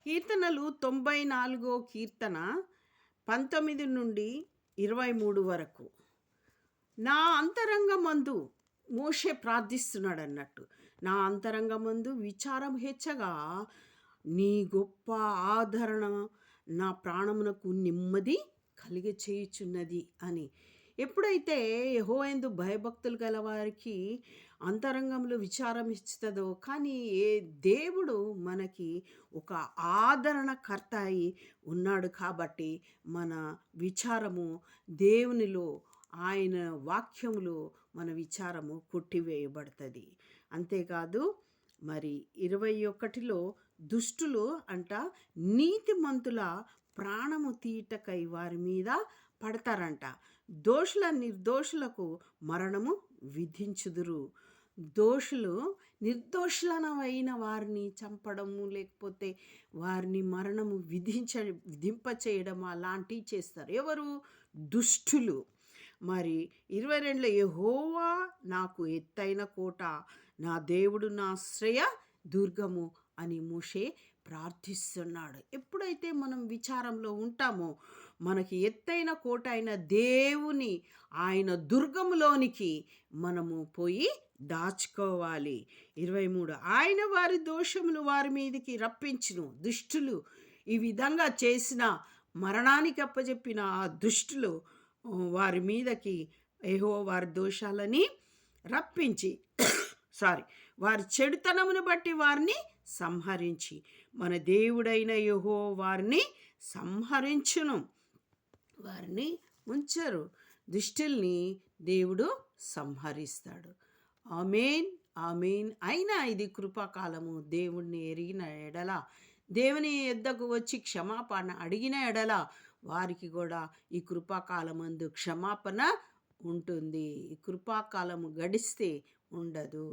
కీర్తనలు 94 కీర్తన 19 నుండి 23 వరకు. నా అంతరంగమందు మోషే ప్రార్థిస్తున్నాడు అన్నట్టు. నా అంతరంగమందు విచారం హెచ్చగా నీ గొప్ప ఆదరణ నా ప్రాణమునకు నెమ్మది కలిగ చేయుచున్నది అని. ఎప్పుడైతే యెహోవాయందు భయభక్తులు గల వారికి అంతరంగంలో విచారం ఇస్తుందో, కానీ దేవుడు మనకి ఒక ఆదరణకర్త అయి ఉన్నాడు కాబట్టి మన విచారము దేవునిలో, ఆయన వాక్యములో మన విచారము కొట్టివేయబడుతుంది. అంతేకాదు మరి 21లో దుష్టులు అంట నీతిమంతుల ప్రాణము తీటకై వారి మీద పడతారంట. నిర్దోషులకు మరణము విధించుదురు. దోషులు నిర్దోషులైన వారిని చంపడము, లేకపోతే వారిని మరణము విధింపచేయడం అలాంటివి చేస్తారు. ఎవరు? దుష్టులు. మరి 22లో యెహోవా నాకు ఎత్తైన కోట, నా దేవుడు నా ఆశ్రయ దుర్గము అని మోషే ప్రార్థిస్తున్నాడు. ఎప్పుడైతే మనం విచారంలో ఉంటామో మనకి ఎత్తైన కోట అయిన దేవుని ఆయన దుర్గములోనికి మనము పోయి దాచుకోవాలి. 23 ఆయన వారి దోషములు వారి మీదకి రప్పించును. దుష్టులు ఈ విధంగా చేసిన మరణానికి అప్పచెప్పిన ఆ దుష్టులు వారి మీదకి యెహోవా వారి దోషాలని రప్పించి వారి చెడుతనమును బట్టి వారిని సంహరించి మన దేవుడైన యెహోవా వారిని సంహరించును. వారిని ఉంచరు, దుష్టుల్ని దేవుడు సంహరిస్తాడు. ఆమేన్, ఆమేన్. అయినా ఇది కృపాకాలము. దేవుణ్ణి ఎరిగిన ఎడల, దేవుని యొద్దకు వచ్చి క్షమాపణ అడిగిన ఎడల వారికి కూడా ఈ కృపాకాలమందు క్షమాపణ ఉంటుంది. ఈ కృపాకాలము గడిస్తే ఉండదు.